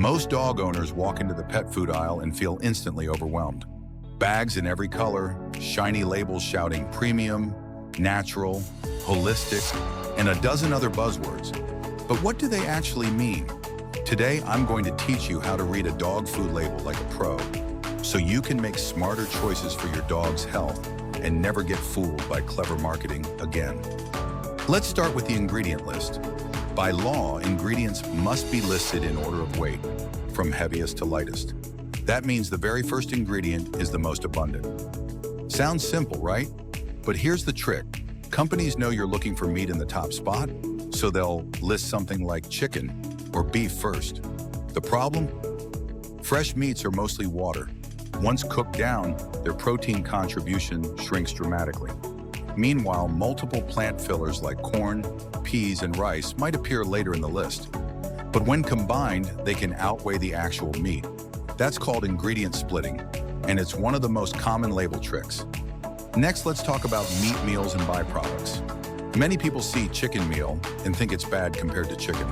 Most dog owners walk into the pet food aisle and feel instantly overwhelmed. Bags in every color, shiny labels shouting premium, natural, holistic, and a dozen other buzzwords. But what do they actually mean? Today, I'm going to teach you how to read a dog food label like a pro, so you can make smarter choices for your dog's health and never get fooled by clever marketing again. Let's start with the ingredient list. By law, ingredients must be listed in order of weight, from heaviest to lightest. That means the very first ingredient is the most abundant. Sounds simple, right? But here's the trick. Companies know you're looking for meat in the top spot, so they'll list something like chicken or beef first. The problem? Fresh meats are mostly water. Once cooked down, their protein contribution shrinks dramatically. Meanwhile, multiple plant fillers like corn, peas, and rice might appear later in the list. But when combined, they can outweigh the actual meat. That's called ingredient splitting, and it's one of the most common label tricks. Next, let's talk about meat meals and byproducts. Many people see chicken meal and think it's bad compared to chicken.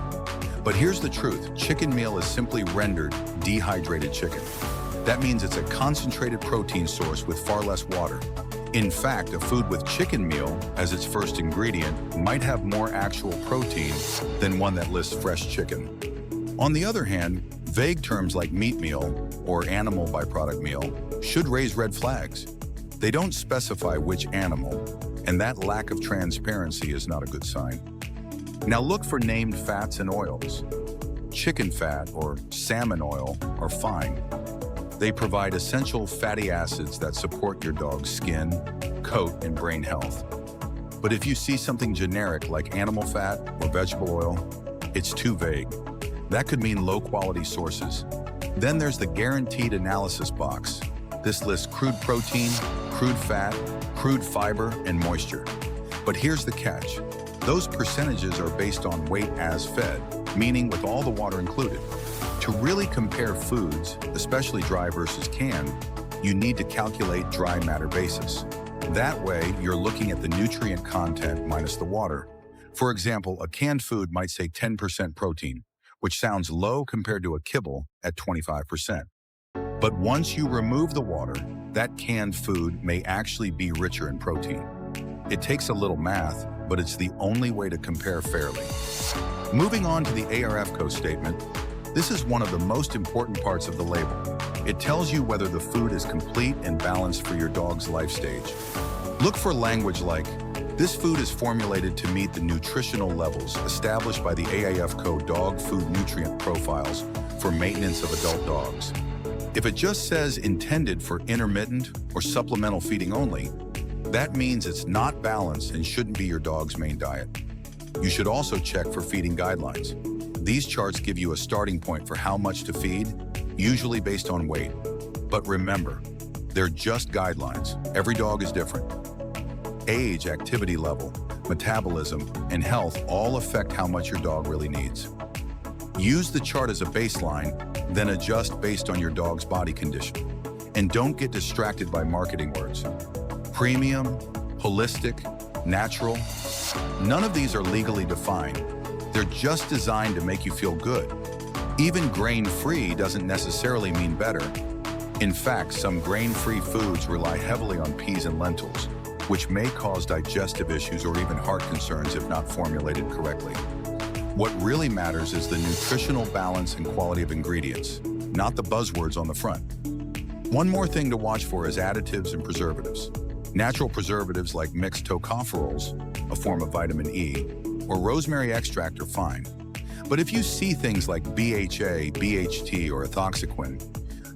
But here's the truth. Chicken meal is simply rendered dehydrated chicken. That means it's a concentrated protein source with far less water. In fact, a food with chicken meal as its first ingredient might have more actual protein than one that lists fresh chicken. On the other hand, vague terms like meat meal or animal byproduct meal should raise red flags. They don't specify which animal, and that lack of transparency is not a good sign. Now look for named fats and oils. Chicken fat or salmon oil are fine. They provide essential fatty acids that support your dog's skin, coat, and brain health. But if you see something generic like animal fat or vegetable oil, it's too vague. That could mean low-quality sources. Then there's the guaranteed analysis box. This lists crude protein, crude fat, crude fiber, and moisture. But here's the catch. Those percentages are based on weight as fed, meaning with all the water included. To really compare foods, especially dry versus canned, you need to calculate dry matter basis. That way, you're looking at the nutrient content minus the water. For example, a canned food might say 10% protein, which sounds low compared to a kibble at 25%. But once you remove the water, that canned food may actually be richer in protein. It takes a little math, but it's the only way to compare fairly. Moving on to the ARFCO statement, this is one of the most important parts of the label. It tells you whether the food is complete and balanced for your dog's life stage. Look for language like, this food is formulated to meet the nutritional levels established by the AAFCO dog food nutrient profiles for maintenance of adult dogs. If it just says intended for intermittent or supplemental feeding only, that means it's not balanced and shouldn't be your dog's main diet. You should also check for feeding guidelines. These charts give you a starting point for how much to feed, usually based on weight. But remember, they're just guidelines. Every dog is different. Age, activity level, metabolism, and health all affect how much your dog really needs. Use the chart as a baseline, then adjust based on your dog's body condition. And don't get distracted by marketing words. Premium, holistic, natural, none of these are legally defined. They're just designed to make you feel good. Even grain-free doesn't necessarily mean better. In fact, some grain-free foods rely heavily on peas and lentils, which may cause digestive issues or even heart concerns if not formulated correctly. What really matters is the nutritional balance and quality of ingredients, not the buzzwords on the front. One more thing to watch for is additives and preservatives. Natural preservatives like mixed tocopherols, a form of vitamin E, or rosemary extract are fine. But if you see things like BHA, BHT, or ethoxyquin,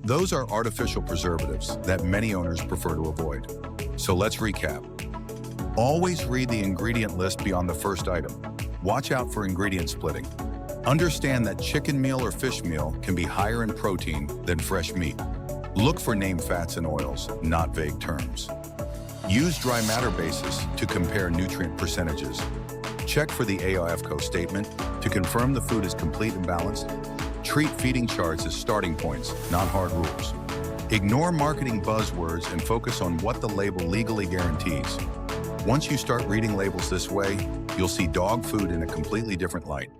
those are artificial preservatives that many owners prefer to avoid. So let's recap. Always read the ingredient list beyond the first item. Watch out for ingredient splitting. Understand that chicken meal or fish meal can be higher in protein than fresh meat. Look for named fats and oils, not vague terms. Use dry matter basis to compare nutrient percentages. Check for the AAFCO statement to confirm the food is complete and balanced. Treat feeding charts as starting points, not hard rules. Ignore marketing buzzwords and focus on what the label legally guarantees. Once you start reading labels this way, you'll see dog food in a completely different light.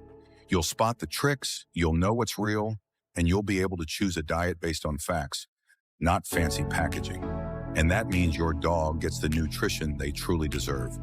You'll spot the tricks, you'll know what's real, and you'll be able to choose a diet based on facts, not fancy packaging. And that means your dog gets the nutrition they truly deserve.